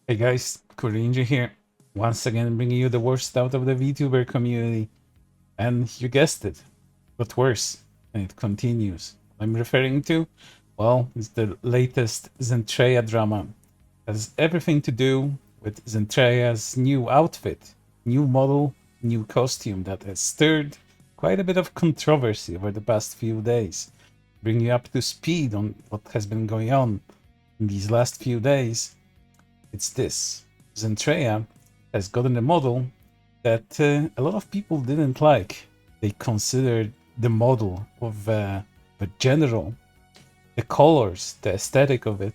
Hey guys, Rinji here. Once again bringing you the worst out of the VTuber community. And you guessed it, but worse. And it continues. I'm referring to, well, it's the latest Zentreya drama. It has everything to do with Zentreya's new outfit, new model, new costume that has stirred quite a bit of controversy over the past few days. Bring you up to speed on what has been going on in these last few days. It's this. Zentreya has gotten a model that a lot of people didn't like. They considered the model of the general, the colors, the aesthetic of it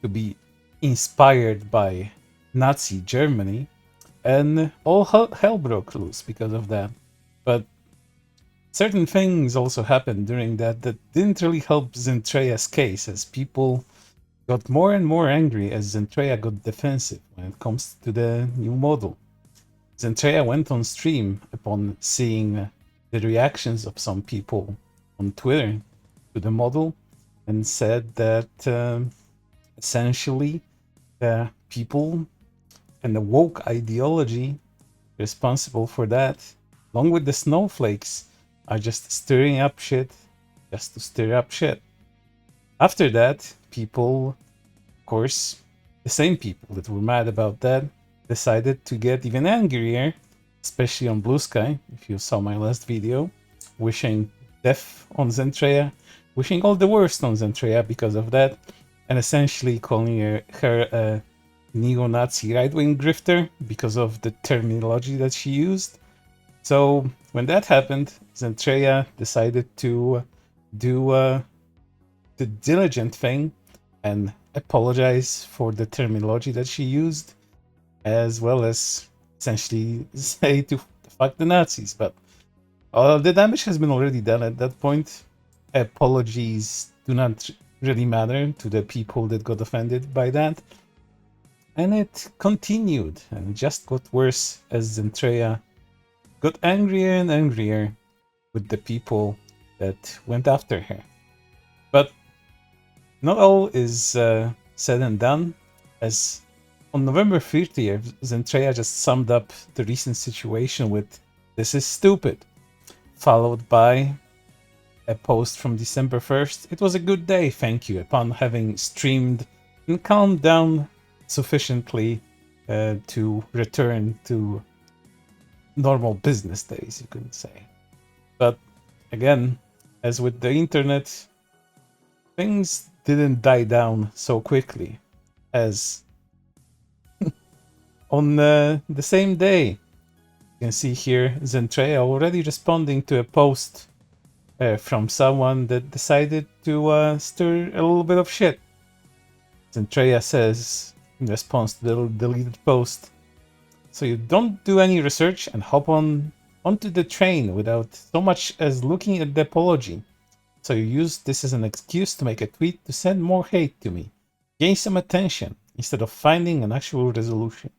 to be inspired by Nazi Germany, and all hell broke loose because of that. But certain things also happened during that didn't really help Zentreya's case, as people got more and more angry as Zentreya got defensive when it comes to the new model. Zentreya went on stream upon seeing the reactions of some people on Twitter to the model and said that essentially the people and the woke ideology responsible for that, along with the snowflakes, are just stirring up shit just to stir up shit. After that, people, of course, the same people that were mad about that, decided to get even angrier, especially on Blue Sky, if you saw my last video, wishing death on Zentreya, wishing all the worst on Zentreya because of that, and essentially calling her a neo-Nazi right-wing grifter because of the terminology that she used. So when that happened, Zentreya decided to do the diligent thing and apologize for the terminology that she used, as well as essentially say to fuck the Nazis. But the damage has been already done at that point. Apologies do not really matter to the people that got offended by that. And it continued and just got worse as Zentreya got angrier and angrier with the people that went after her. But not all is said and done, as on November 30th, Zentreya just summed up the recent situation with "This is stupid," followed by a post from December 1st. "It was a good day, thank you," upon having streamed and calmed down sufficiently to return to normal business days, you could say. But again, as with the internet, things didn't die down so quickly, as on the same day, you can see here Zentreya already responding to a post from someone that decided to stir a little bit of shit. Zentreya says in response to the deleted post, "So you don't do any research and hop onto the train without so much as looking at the apology. So you use this as an excuse to make a tweet to send more hate to me, gain some attention, instead of finding an actual resolution.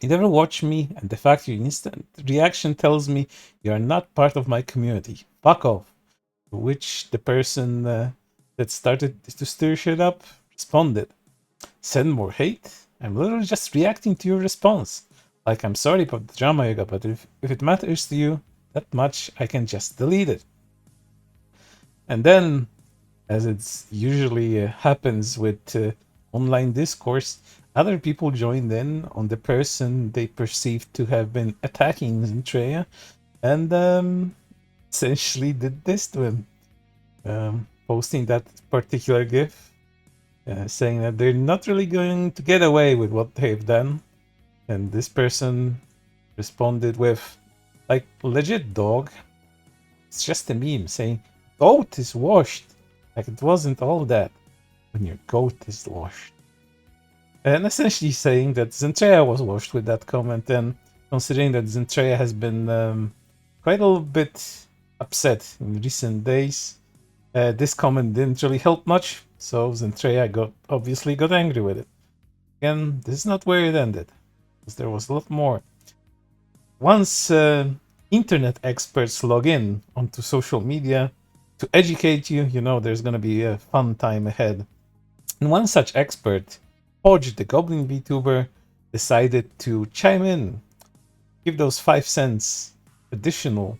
You never watch me, and the fact your instant reaction tells me you are not part of my community. Fuck off." To which the person that started to stir shit up responded, "Send more hate? I'm literally just reacting to your response. Like, I'm sorry about the drama you got, but if it matters to you that much, I can just delete it." And then, as it usually happens with online discourse, other people joined in on the person they perceived to have been attacking Zentreya, and essentially did this to him, posting that particular gif, saying that they're not really going to get away with what they've done. And this person responded with, like, "Legit, dog. It's just a meme saying goat is washed. Like, it wasn't all that when your goat is washed." And essentially saying that Zentreya was washed with that comment, and considering that Zentreya has been quite a little bit upset in recent days, this comment didn't really help much, so Zentreya obviously got angry with it. Again, this is not where it ended, because there was a lot more. Once internet experts log in onto social media to educate you, you know there's going to be a fun time ahead. And one such expert Podge, the Goblin VTuber, decided to chime in, give those 5 cents additional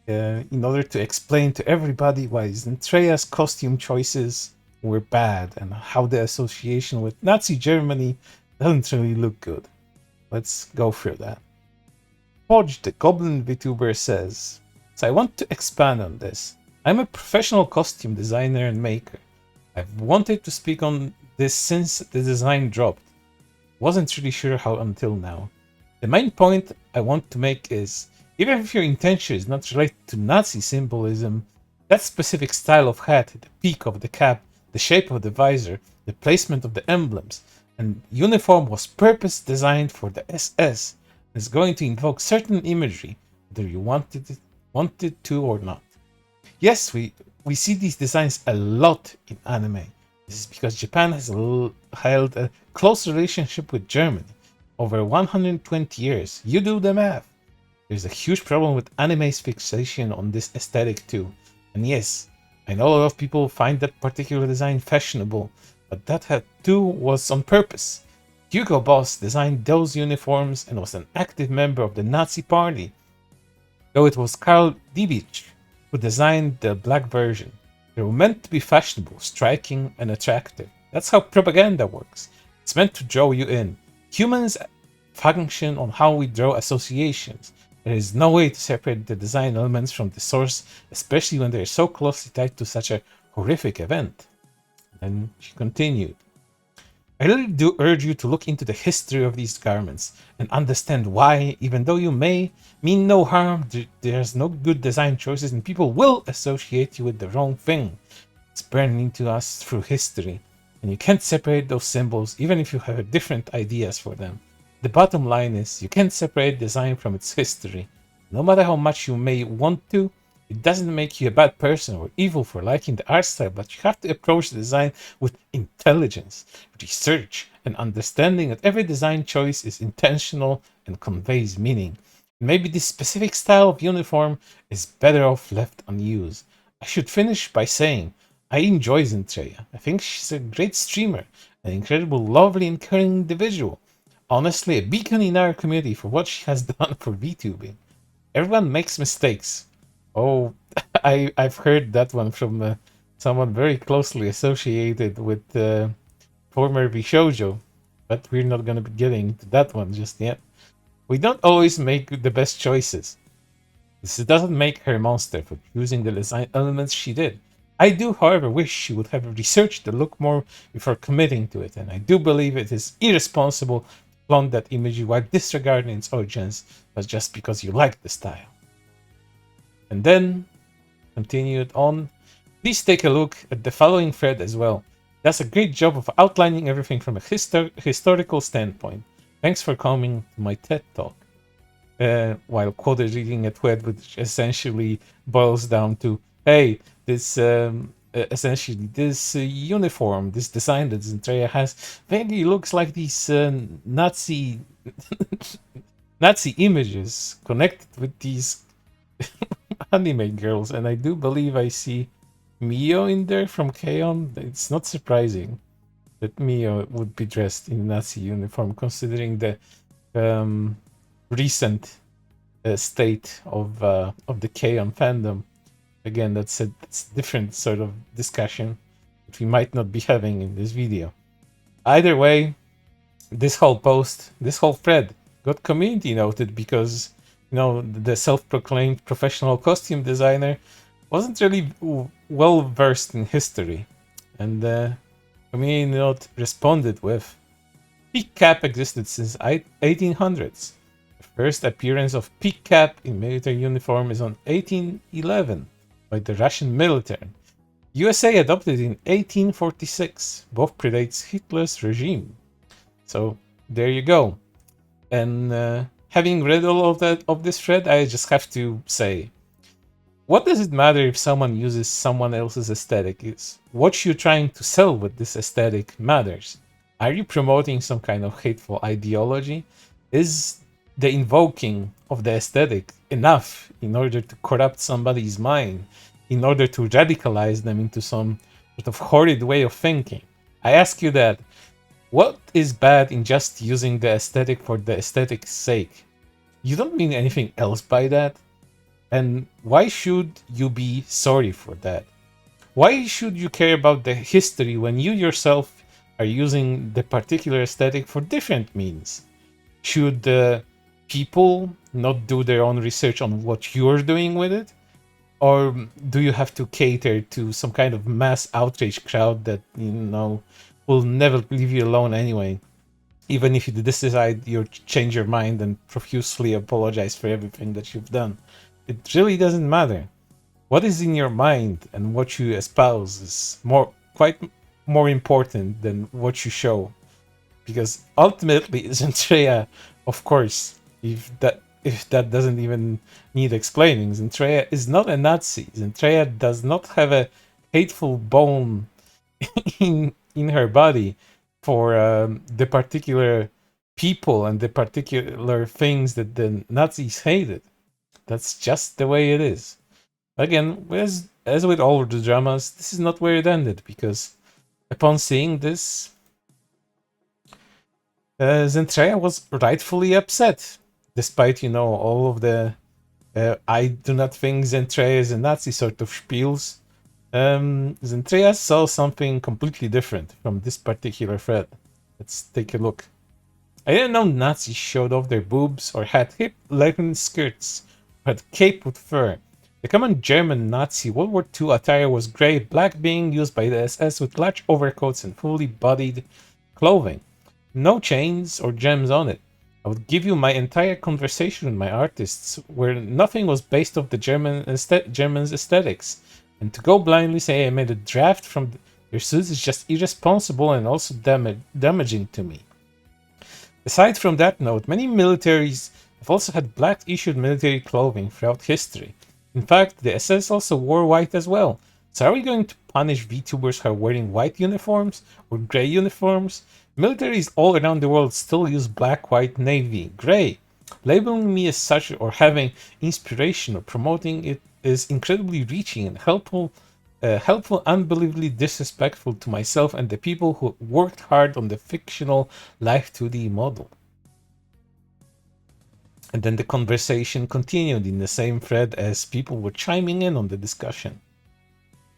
in order to explain to everybody why Zentreya's costume choices were bad and how the association with Nazi Germany doesn't really look good. Let's go through that. Podge, the Goblin VTuber, says, so I want to expand on this. I'm a professional costume designer and maker. I've wanted to speak on this since the design dropped. Wasn't really sure how until now. The main point I want to make is, even if your intention is not related to Nazi symbolism, that specific style of hat, the peak of the cap, the shape of the visor, the placement of the emblems, and uniform was purpose designed for the SS and is going to invoke certain imagery, whether you wanted to or not. Yes, we see these designs a lot in anime. This is because Japan has held a close relationship with Germany over 120 years. You do the math. There's a huge problem with anime's fixation on this aesthetic too. And yes, I know a lot of people find that particular design fashionable, but that hat too was on purpose. Hugo Boss designed those uniforms and was an active member of the Nazi party, though it was Karl Diebitsch who designed the black version. They were meant to be fashionable, striking, and attractive. That's how propaganda works. It's meant to draw you in. Humans function on how we draw associations. There is no way to separate the design elements from the source, especially when they are so closely tied to such a horrific event. And she continued, I really do urge you to look into the history of these garments and understand why, even though you may mean no harm, there's no good design choices and people will associate you with the wrong thing. It's burned into us through history, and you can't separate those symbols even if you have different ideas for them. The bottom line is, you can't separate design from its history. No matter how much you may want to, it doesn't make you a bad person or evil for liking the art style, but you have to approach the design with intelligence, research, and understanding that every design choice is intentional and conveys meaning. Maybe this specific style of uniform is better off left unused. I should finish by saying, I enjoy Zentreya. I think she's a great streamer, an incredible, lovely, and caring individual. Honestly, a beacon in our community for what she has done for VTubing. Everyone makes mistakes. Oh, I've heard that one from someone very closely associated with former Bishoujo, but we're not going to be getting to that one just yet. We don't always make the best choices. This doesn't make her a monster for choosing the design elements she did. I do, however, wish she would have researched the look more before committing to it, and I do believe it is irresponsible to flaunt that image while disregarding its origins, but just because you like the style. And then, continued on, please take a look at the following thread as well. It does a great job of outlining everything from a historical standpoint. Thanks for coming to my TED Talk. While quoted reading a thread which essentially boils down to, hey, this essentially this uniform, this design that Zentreya has, vaguely looks like these Nazi Nazi images connected with these anime girls, and I do believe I see Mio in there from K-On! It's not surprising that Mio would be dressed in Nazi uniform, considering the recent state of the K-On! Fandom. Again, that's a different sort of discussion that we might not be having in this video. Either way, this whole post, this whole thread got community noted because, you know, the self-proclaimed professional costume designer wasn't really well versed in history, and the community note responded with, peak cap existed since 1800s. The first appearance of peak cap in military uniform is on 1811 by the Russian military. USA adopted in 1846. Both predates Hitler's regime. So there you go. And having read all of this thread, I just have to say, what does it matter if someone uses someone else's aesthetic? Is what you're trying to sell with this aesthetic matters. Are you promoting some kind of hateful ideology? Is the invoking of the aesthetic enough in order to corrupt somebody's mind, in order to radicalize them into some sort of horrid way of thinking? I ask you that. What is bad in just using the aesthetic for the aesthetic's sake? You don't mean anything else by that. And why should you be sorry for that? Why should you care about the history when you yourself are using the particular aesthetic for different means? Should the people not do their own research on what you're doing with it? Or do you have to cater to some kind of mass outrage crowd that, will never leave you alone anyway? Even if you decide you change your mind and profusely apologize for everything that you've done, it really doesn't matter. What is in your mind and what you espouse is quite more important than what you show. Because ultimately, Zentreya, of course, if that doesn't even need explaining, Zentreya is not a Nazi. Zentreya does not have a hateful bone in her body for the particular people and the particular things that the Nazis hated. That's just the way it is. Again, as with all the dramas, this is not where it ended, because upon seeing this, Zentreya was rightfully upset, despite, all of the I do not think Zentreya is a Nazi sort of spiels. Zentreya saw something completely different from this particular thread. Let's take a look. I didn't know Nazis showed off their boobs or had hip legged skirts or had cape with fur. The common German Nazi World War II attire was grey, black being used by the SS with large overcoats and fully bodied clothing. No chains or gems on it. I would give you my entire conversation with my artists, where nothing was based off the Germans' aesthetics. And to go blindly say I made a draft from their suits is just irresponsible and also damaging to me. Aside from that note, many militaries have also had black issued military clothing throughout history. In fact, the SS also wore white as well. So are we going to punish VTubers who are wearing white uniforms or grey uniforms? Militaries all around the world still use black, white, navy, grey. Labeling me as such or having inspiration or promoting it is incredibly reaching and helpful, unbelievably disrespectful to myself and the people who worked hard on the fictional Life 2D model. And then the conversation continued in the same thread as people were chiming in on the discussion.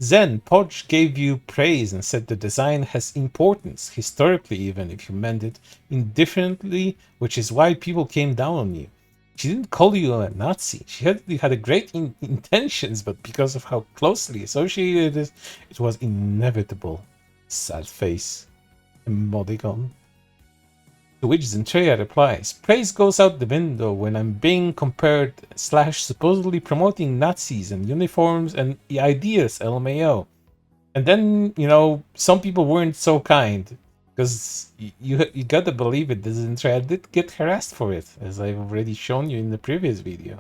Zen Podge gave you praise and said the design has importance, historically even if you meant it indifferently, which is why people came down on you. She didn't call you a Nazi. She had a great intentions, but because of how closely associated it is, it was inevitable. Sad face. Emoticon. To which Zentreya replies, praise goes out the window when I'm being compared / supposedly promoting Nazis and uniforms and ideas, LMAO. And then, some people weren't so kind, because you gotta believe it, Zentreya did get harassed for it, as I've already shown you in the previous video.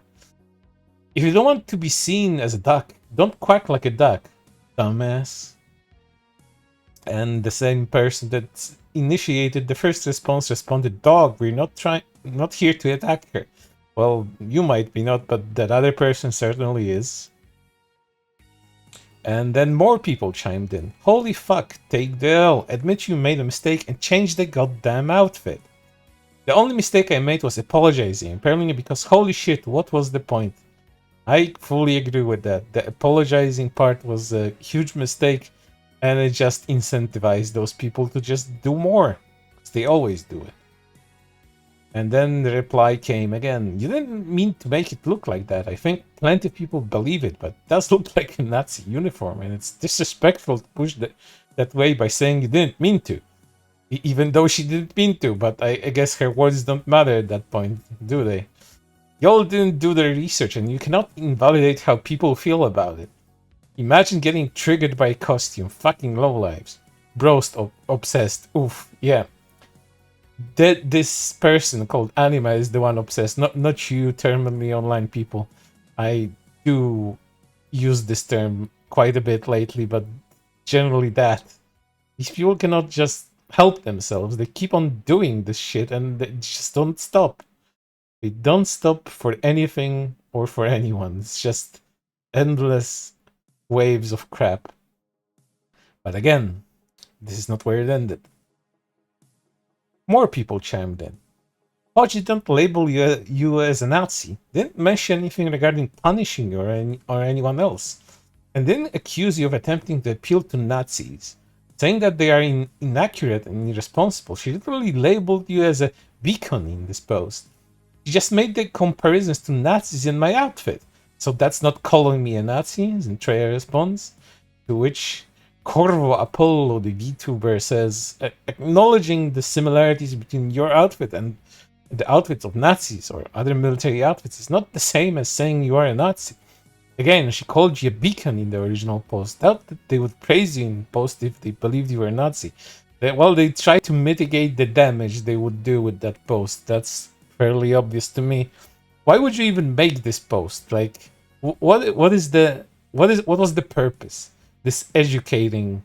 If you don't want to be seen as a duck, don't quack like a duck, dumbass. And the same person that initiated the first response responded, dog, we're not here to attack her. Well, you might be not, but that other person certainly is. And then more people chimed in. Holy fuck, take the L, admit you made a mistake and change the goddamn outfit. The only mistake I made was apologizing, apparently because holy shit, what was the point? I fully agree with that. The apologizing part was a huge mistake, and it just incentivized those people to just do more, because they always do it. And then the reply came again. You didn't mean to make it look like that. I think plenty of people believe it, but it does look like a Nazi uniform, and it's disrespectful to push that way by saying you didn't mean to. Even though she didn't mean to, but I guess her words don't matter at that point, do they? Y'all didn't do the research, and you cannot invalidate how people feel about it. Imagine getting triggered by a costume. Fucking lowlives. Brost obsessed. Oof. Yeah. This person called Anima is the one obsessed. Not you terminally online people. I do use this term quite a bit lately, but generally that. These people cannot just help themselves. They keep on doing this shit and they just don't stop. They don't stop for anything or for anyone. It's just endless waves of crap. But again, this is not where it ended. More people chimed in. Hodge didn't label you as a Nazi, didn't mention anything regarding punishing you or anyone else, and didn't accuse you of attempting to appeal to Nazis, saying that they are inaccurate and irresponsible. She literally labeled you as a beacon in this post. She just made the comparisons to Nazis in my outfit. So that's not calling me a Nazi, Zentreya responds. To which Corvo Apollo, the VTuber, says, acknowledging the similarities between your outfit and the outfits of Nazis or other military outfits is not the same as saying you are a Nazi. Again, she called you a beacon in the original post. Doubt that they would praise you in post if they believed you were a Nazi. They try to mitigate the damage they would do with that post. That's fairly obvious to me. Why would you even make this post? Like, what was the purpose? This educating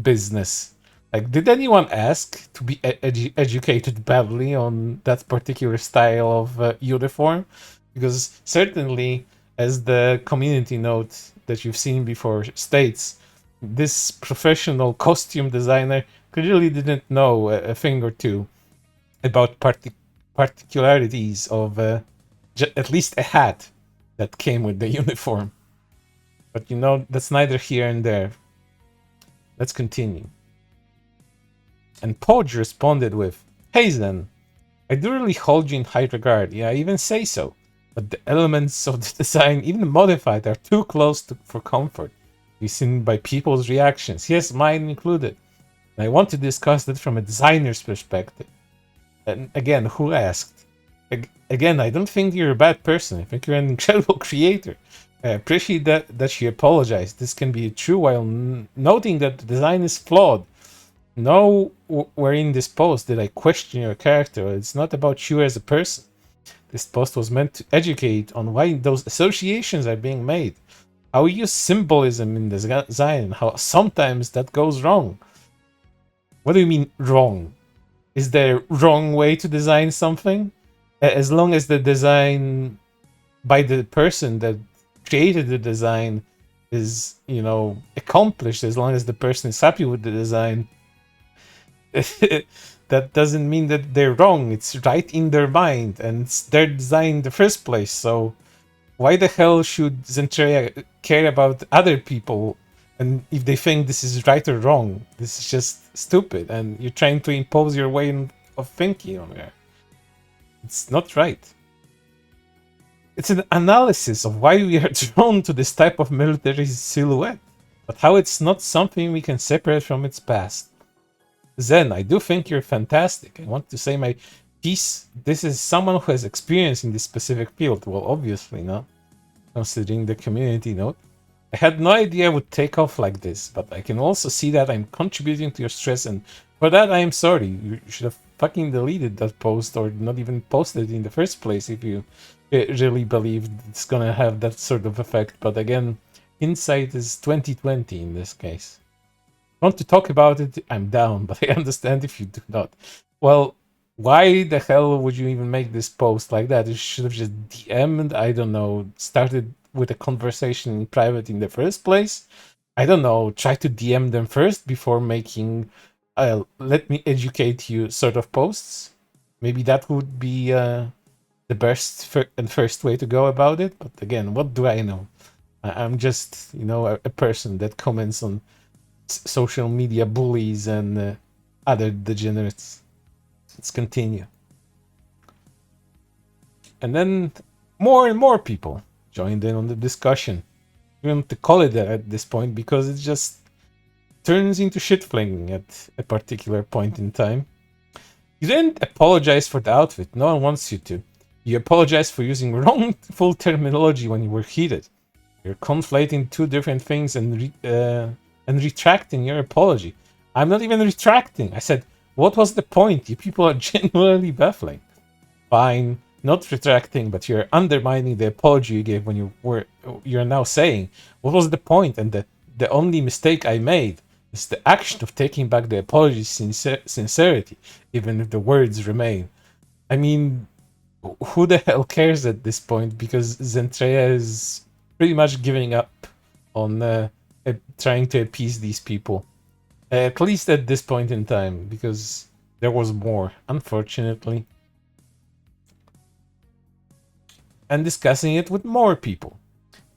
business. Like, did anyone ask to be educated badly on that particular style of uniform? Because certainly, as the community note that you've seen before states, this professional costume designer clearly didn't know a thing or two about particularities of at least a hat that came with the uniform. But that's neither here and there. Let's continue. And Podge responded with, "Hey Zen, I do really hold you in high regard, yeah, I even say so. But the elements of the design, even modified, are too close for comfort. You've seen by people's reactions, yes, mine included. And I want to discuss that from a designer's perspective." And again, who asked? Again, I don't think you're a bad person. I think you're an incredible creator. I appreciate that she apologized. This can be true while noting that the design is flawed. Nowhere in this post did I question your character. It's not about you as a person. This post was meant to educate on why those associations are being made, how we use symbolism in design, and how sometimes that goes wrong. What do you mean wrong? Is there a wrong way to design something? As long as the design by the person that created the design is, accomplished, as long as the person is happy with the design, that doesn't mean that they're wrong. It's right in their mind, and it's their design in the first place. So why the hell should Zentreya care about other people? And if they think this is right or wrong, this is just stupid, and you're trying to impose your way of thinking on her. It's not right. It's an analysis of why we are drawn to this type of military silhouette, but how it's not something we can separate from its past. Zen, I do think you're fantastic. I want to say my piece. This is someone who has experience in this specific field. Well, obviously not, considering the community note. I had no idea I would take off like this, but I can also see that I'm contributing to your stress, and for that I am sorry. You should have fucking deleted that post or not even posted it in the first place if you really believed it's gonna have that sort of effect. But again, hindsight is 2020 in this case. Want to talk about it? I'm down, but I understand if you do not. Well, why the hell would you even make this post like that? You should have just DM'd, I don't know, started with a conversation in private in the first place. I don't know, try to DM them first before making let me educate you sort of posts. Maybe that would be the best and first way to go about it. But again, what do I know? I'm just, a person that comments on social media bullies and other degenerates. Let's continue. And then more and more people joined in on the discussion. We want to call it that at this point because it just turns into shit-flinging at a particular point in time. You didn't apologize for the outfit. No one wants you to. You apologized for using wrongful terminology when you were heated. You're conflating two different things and retracting your apology. I'm not even retracting. I said, what was the point? You people are genuinely baffling. Fine, not retracting, but you're undermining the apology you gave when you're now saying, what was the point? And the only mistake I made is the action of taking back the apology's sincerity, even if the words remain. I mean, who the hell cares at this point? Because Zentreya is pretty much giving up on trying to appease these people. At least at this point in time, because There was more, unfortunately. And discussing it with more people.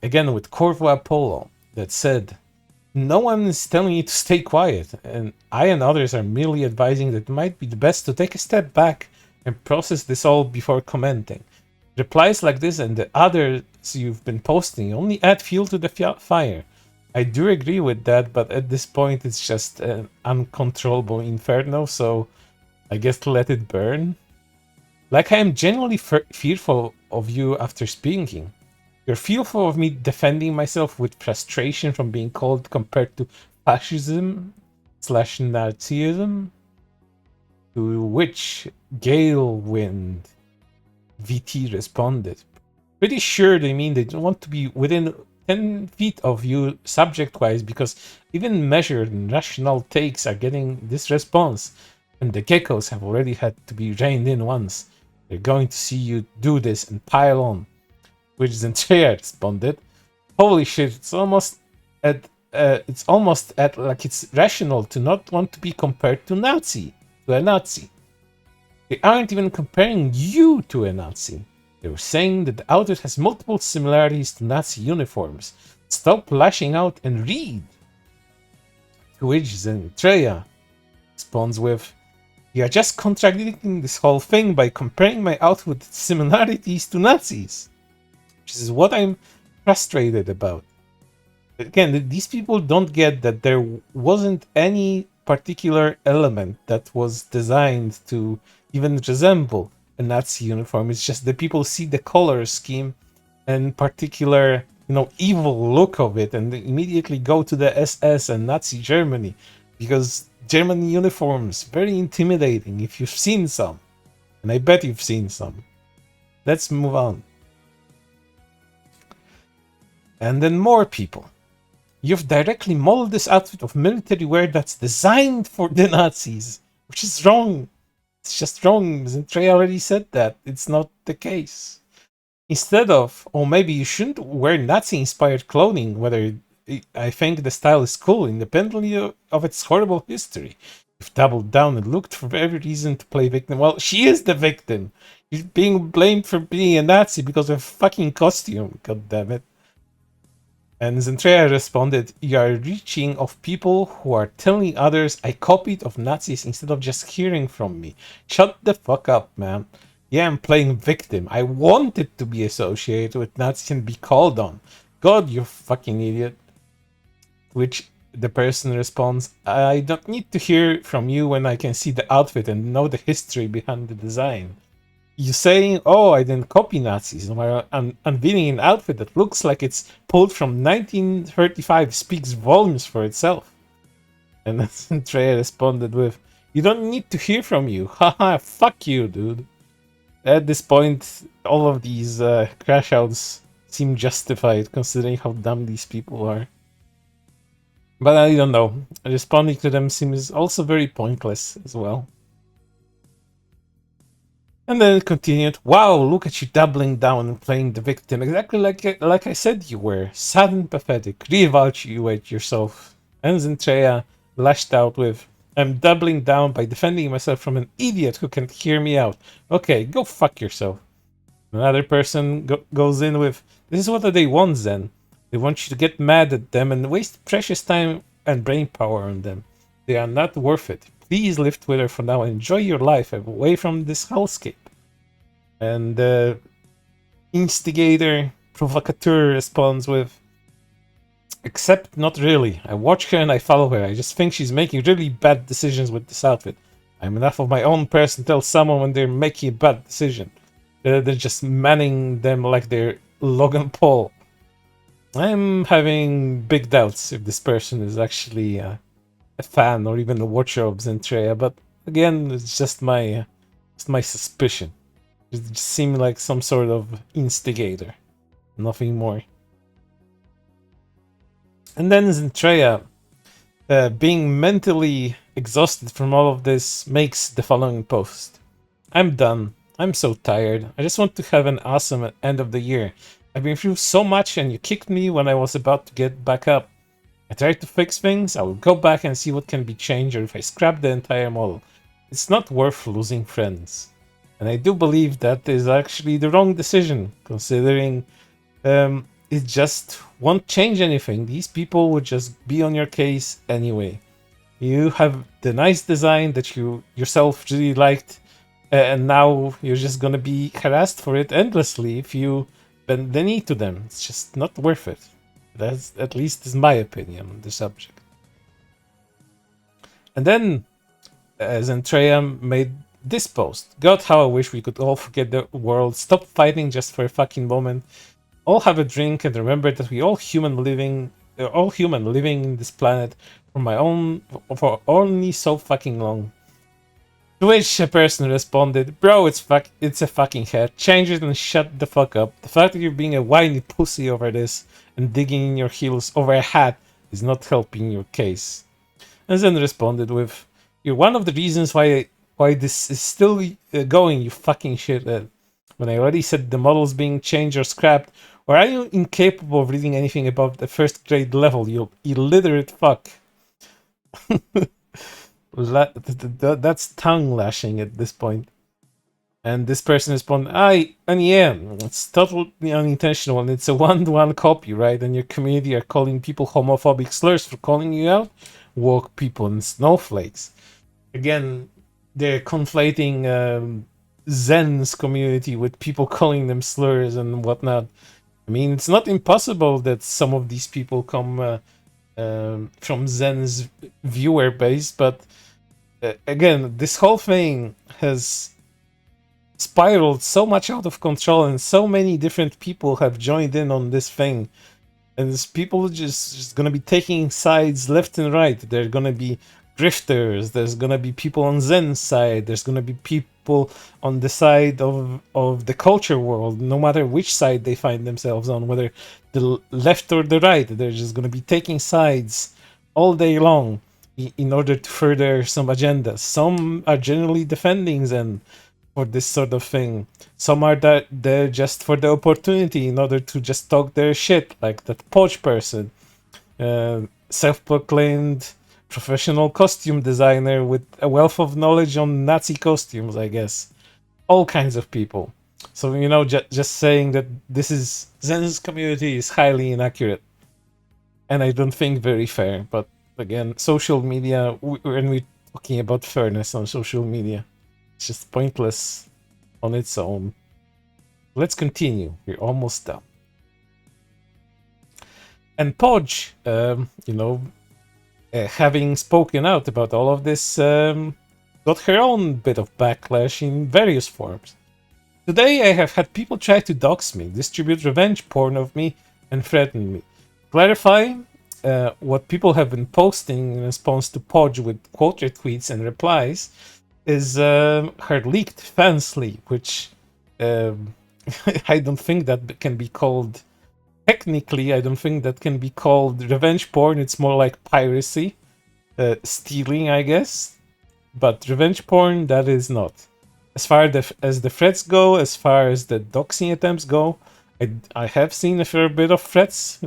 Again, with Corvo Apollo, that said, no one is telling you to stay quiet, and I and others are merely advising that it might be the best to take a step back and process this all before commenting. Replies like this and the others you've been posting only add fuel to the fire. I do agree with that, but at this point it's just an uncontrollable inferno, so I guess let it burn. Like I am genuinely fearful of you after speaking. You're fearful of me defending myself with frustration from being called compared to fascism slash Nazism? To which Galewind VT responded, pretty sure they mean they don't want to be within 10 feet of you subject-wise, because even measured and rational takes are getting this response, and the geckos have already had to be reined in once. They're going to see you do this and pile on. Which Zentreya responded, holy shit, it's almost at like it's rational to not want to be compared to a Nazi. They aren't even comparing you to a Nazi. They were saying that the outfit has multiple similarities to Nazi uniforms. Stop lashing out and read. To which Zentreya responds with, you are just contradicting this whole thing by comparing my outfit with similarities to Nazis. Which is what I'm frustrated about. Again, these people don't get that there wasn't any particular element that was designed to even resemble a Nazi uniform. It's just that people see the color scheme and particular, evil look of it and immediately go to the SS and Nazi Germany, because German uniforms, very intimidating if you've seen some. And I bet you've seen some. Let's move on. And then more people. You've directly modeled this outfit of military wear that's designed for the Nazis, which is wrong. It's just wrong. Zentreya already said that. It's not the case. Instead of, or maybe you shouldn't wear Nazi-inspired clothing, whether I think the style is cool, independently of its horrible history. You've doubled down and looked for every reason to play victim. Well, she is the victim. She's being blamed for being a Nazi because of a fucking costume. God damn it. And Zentreya responded, you are reaching of people who are telling others I copied of Nazis instead of just hearing from me. Shut the fuck up, man. Yeah, I'm playing victim. I wanted to be associated with Nazis and be called on. God, you fucking idiot. Which the person responds, I don't need to hear from you when I can see the outfit and know the history behind the design. You saying, oh, I didn't copy Nazis, while unveiling an outfit that looks like it's pulled from 1935 speaks volumes for itself. And Zentreya responded with, you don't need to hear from you. Haha, fuck you, dude. At this point, all of these crash outs seem justified considering how dumb these people are. But I don't know. Responding to them seems also very pointless as well. And then it continued, wow, look at you doubling down and playing the victim, exactly like I said you were. Sad and pathetic. Reevaluate yourself. And Zentreya lashed out with, I'm doubling down by defending myself from an idiot who can't hear me out. Okay, go fuck yourself. Another person goes in with, this is what they want then. They want you to get mad at them and waste precious time and brain power on them. They are not worth it. Please live Twitter for now and enjoy your life away from this hellscape. And the instigator, provocateur responds with, except not really. I watch her and I follow her. I just think she's making really bad decisions with this outfit. I'm enough of my own person to tell someone when they're making a bad decision. They're just manning them like they're Logan Paul. I'm having big doubts if this person is actually a fan or even a watcher of Zentreya, but again, it's just my suspicion. It just seemed like some sort of instigator, nothing more. And then Zentreya, being mentally exhausted from all of this, makes the following post. I'm done. I'm so tired. I just want to have an awesome end of the year. I've been through so much and you kicked me when I was about to get back up. I tried to fix things. I will go back and see what can be changed, or if I scrap the entire model. it's not worth losing friends. And I do believe that is actually the wrong decision, considering it just won't change anything. These people would just be on your case anyway. You have the nice design that you yourself really liked, and now you're just gonna be harassed for it endlessly if you bend the knee to them. It's just not worth it. That's at least is my opinion on the subject. And then Zentreya made this post. God, how I wish we could all forget the world, stop fighting just for a fucking moment, all have a drink, and remember that we all human living in this planet for only so fucking long. To which a person responded, "Bro, it's a fucking head. Change it and shut the fuck up. The fact that you're being a whiny pussy over this and digging in your heels over a hat is not helping your case." And then responded with, "You're one of the reasons why this is still going, you fucking shithead. When I already said the model's being changed or scrapped, or are you incapable of reading anything above the first grade level, you illiterate fuck?" That's tongue lashing at this point. And this person responded, and yeah, it's totally unintentional, and it's a one-to-one copy, right? And your community are calling people homophobic slurs for calling you out? Woke people and snowflakes. Again, they're conflating Zen's community with people calling them slurs and whatnot. I mean, it's not impossible that some of these people come from Zen's viewer base, but again, this whole thing has spiraled so much out of control, and so many different people have joined in on this thing. And these people just gonna be taking sides left and right. They're gonna be grifters. There's gonna be people on Zen's side. There's gonna be people on the side of the culture world. No matter which side they find themselves on, whether the left or the right, they're just gonna be taking sides all day long in order to further some agendas. Some are generally defending Zen for this sort of thing. Some are there just for the opportunity in order to just talk their shit, like that Poch person, self-proclaimed professional costume designer with a wealth of knowledge on Nazi costumes, I guess. All kinds of people. So, just saying that this is Zen's community is highly inaccurate. And I don't think very fair. But again, social media, when we're talking about fairness on social media, it's just pointless on its own. Let's continue. We're almost done. And Podge, having spoken out about all of this, got her own bit of backlash in various forms. Today I have had people try to dox me, distribute revenge porn of me, and threaten me. Clarify what people have been posting in response to Podge with quote retweets and replies is her leaked fan sleep, which I don't think that can be called. Technically, I don't think that can be called revenge porn. It's more like piracy, stealing, I guess. But revenge porn, that is not. As far as the threats go, as far as the doxing attempts go, I have seen a fair bit of threats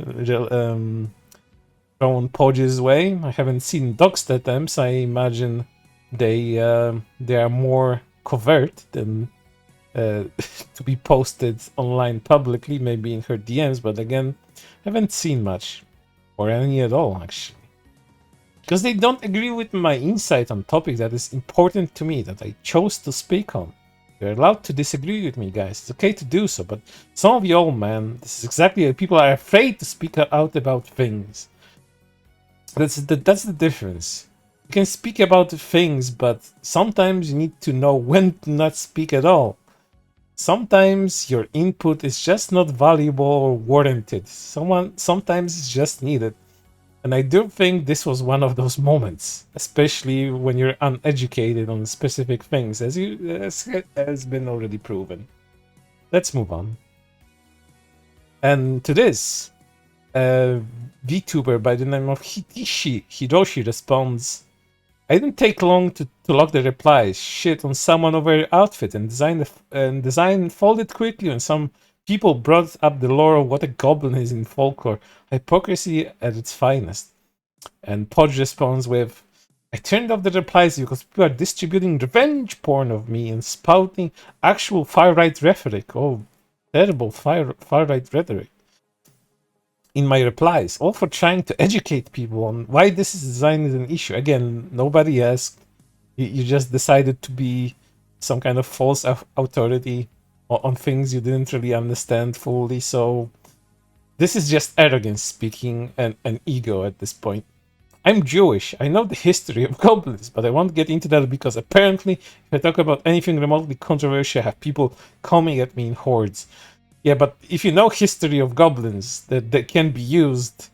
thrown Podge's way. I haven't seen doxed attempts. I imagine they are more covert than to be posted online publicly, maybe in her DMs, but again, haven't seen much, or any at all, actually. Because they don't agree with my insight on topic that is important to me, that I chose to speak on. You're allowed to disagree with me, guys. It's okay to do so, but some of y'all, man, this is exactly why people are afraid to speak out about things. That's the difference. You can speak about things, but sometimes you need to know when to not speak at all. Sometimes your input is just not valuable or warranted. Sometimes it's just needed. And I do think this was one of those moments, especially when you're uneducated on specific things, as has been already proven. Let's move on. And to this, a VTuber by the name of Hiroshi responds, "I didn't take long to log the replies. Shit on someone over her outfit and design folded quickly when some people brought up the lore of what a goblin is in folklore. Hypocrisy at its finest." And Podge responds with, I turned off the replies because people are distributing revenge porn of me and spouting actual far-right rhetoric. Oh, terrible far-right rhetoric in my replies, all for trying to educate people on why this is design is an issue. Again, nobody asked. You just decided to be some kind of false authority on things you didn't really understand fully. So this is just arrogance speaking and ego at this point. I'm Jewish. I know the history of goblins, but I won't get into that because apparently, if I talk about anything remotely controversial, I have people coming at me in hordes. Yeah, but if you know history of goblins, that can be used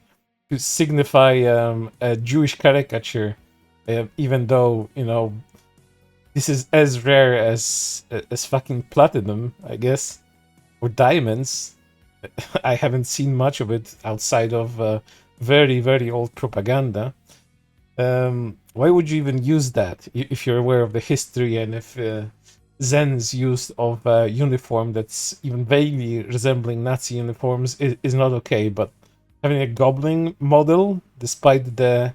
to signify a Jewish caricature, even though this is as rare as fucking platinum, I guess, or diamonds. I haven't seen much of it outside of very, very old propaganda. Why would you even use that if you're aware of the history and if Zen's use of a uniform that's even vaguely resembling Nazi uniforms is not okay, but having a goblin model, despite the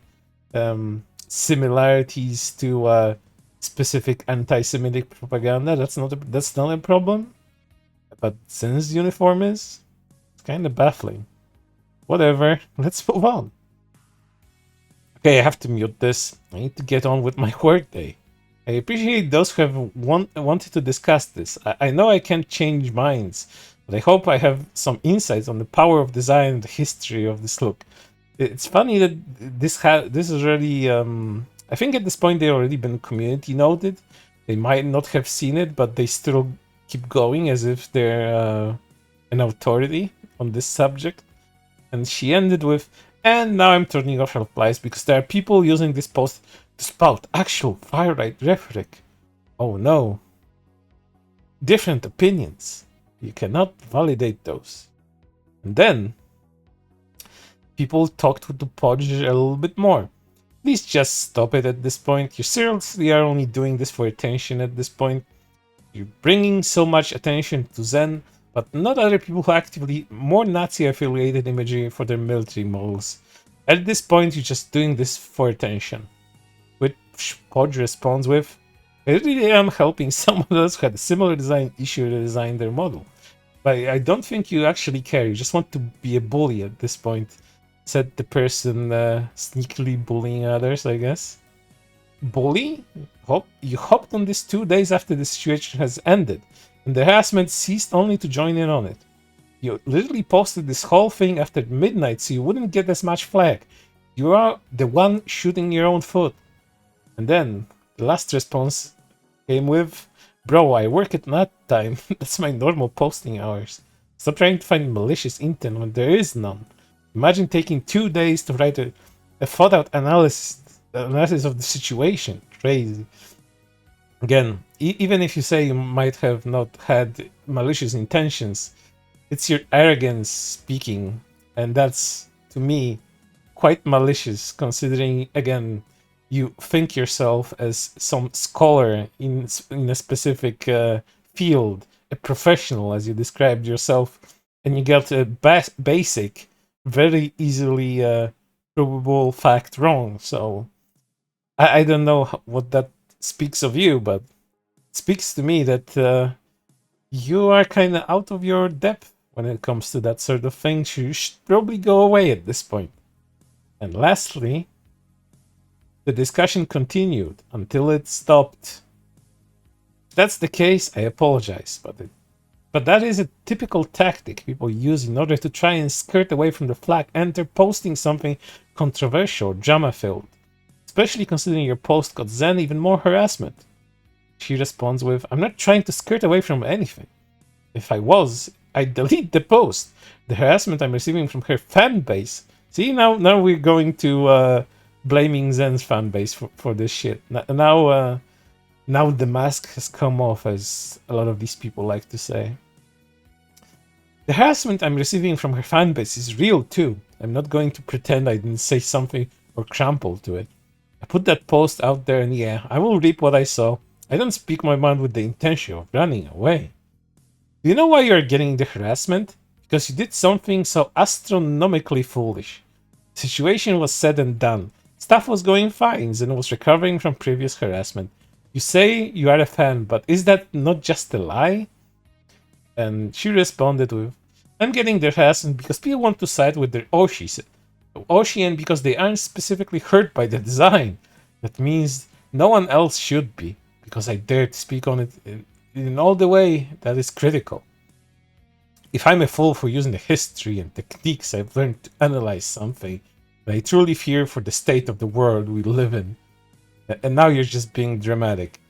similarities to specific anti-Semitic propaganda, that's not a problem. But Zen's uniform is, it's kind of baffling. Whatever, let's move on. Okay, I have to mute this. I need to get on with my workday. I appreciate those who have wanted to discuss this. I know I can't change minds, but I hope I have some insights on the power of design and the history of this look. It's funny that this is already. I think at this point they've already been community noted. They might not have seen it, but they still keep going as if they're an authority on this subject. And she ended with, and now I'm turning off replies because there are people using this post to spout actual far-right rhetoric. Oh no. Different opinions. You cannot validate those. And then people talked to Podge a little bit more. Please just stop it at this point. You seriously are only doing this for attention at this point. You're bringing so much attention to Zen, but not other people who actively more Nazi-affiliated imagery for their military models. At this point, you're just doing this for attention. Which Podge responds with, I really am helping someone else who had a similar design issue to design their model. But I don't think you actually care, you just want to be a bully at this point, said the person sneakily bullying others, I guess. Bully? You hopped on this 2 days after the situation has ended, and the harassment ceased only to join in on it. You literally posted this whole thing after midnight so you wouldn't get as much flack. You are the one shooting your own foot. And then the last response came with, bro, I work at night time. That's my normal posting hours. Stop trying to find malicious intent when there is none. Imagine taking 2 days to write a thought out analysis of the situation. Crazy. Again, even if you say you might have not had malicious intentions, it's your arrogance speaking, and that's, to me, quite malicious, considering, again, you think yourself as some scholar in a specific field, a professional, as you described yourself, and you get a basic, very easily probable fact wrong. So I don't know what that speaks of you, but it speaks to me that you are kind of out of your depth when it comes to that sort of thing. You should probably go away at this point. And lastly, the discussion continued until it stopped. If that's the case, I apologize, but that is a typical tactic people use in order to try and skirt away from the flag and they're posting something controversial, drama-filled. Especially considering your post got Zen even more harassment. She responds with, I'm not trying to skirt away from anything. If I was, I'd delete the post. The harassment I'm receiving from her fan base. See, now we're going to blaming Zen's fan base for this shit. Now the mask has come off, as a lot of these people like to say. The harassment I'm receiving from her fan base is real too. I'm not going to pretend I didn't say something or trample to it. I put that post out there and yeah, I will reap what I saw. I don't speak my mind with the intention of running away. Do you know why you're getting the harassment? Because you did something so astronomically foolish. The situation was said and done. Stuff was going fine. Zen was recovering from previous harassment. You say you are a fan, but is that not just a lie? And she responded with, I'm getting their harassment because people want to side with their Oshi, and because they aren't specifically hurt by the design. That means no one else should be, because I dare to speak on it in all the way that is critical. If I'm a fool for using the history and techniques I've learned to analyze something, but I truly fear for the state of the world we live in. And now you're just being dramatic.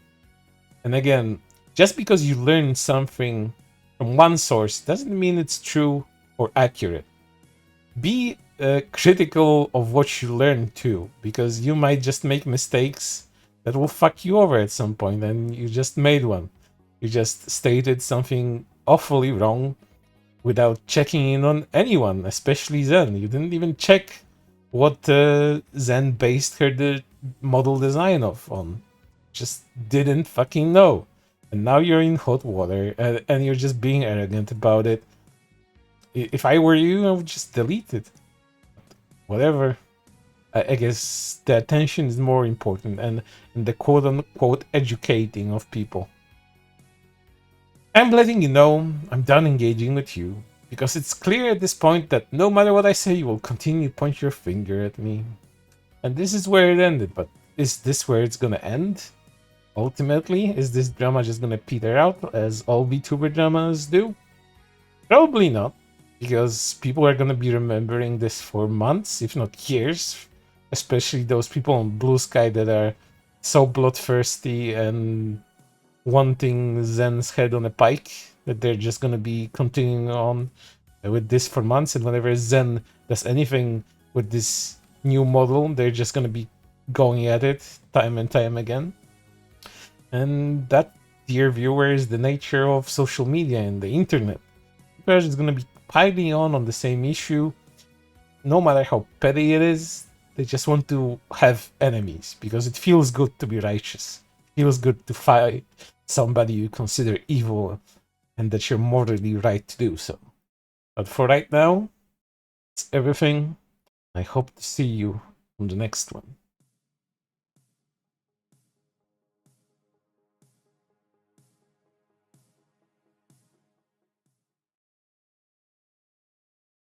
And again, just because you learn something from one source doesn't mean it's true or accurate. Be critical of what you learn too, because you might just make mistakes that will fuck you over at some point, and you just made one. You just stated something awfully wrong without checking in on anyone, especially Zen. You didn't even check what Zen based her model design on. Just didn't fucking know. And now you're in hot water, and you're just being arrogant about it. If I were you, I would just delete it. Whatever. I guess the attention is more important, and the quote unquote educating of people. I'm letting you know I'm done engaging with you, because it's clear at this point that no matter what I say, you will continue to point your finger at me. And this is where it ended, but is this where it's gonna end? Ultimately, is this drama just gonna peter out as all VTuber dramas do? Probably not, because people are gonna be remembering this for months, if not years, especially those people on Blue Sky that are so bloodthirsty and wanting Zen's head on a pike that they're just gonna be continuing on with this for months, and whenever Zen does anything with this new model, they're just gonna be going at it time and time again. And that, dear viewer, is the nature of social media and the internet. People are just gonna be piling on the same issue, no matter how petty it is. They just want to have enemies because it feels good to be righteous. It feels good to fight somebody you consider evil and that you're morally right to do so. But for right now, it's everything. I hope to see you on the next one.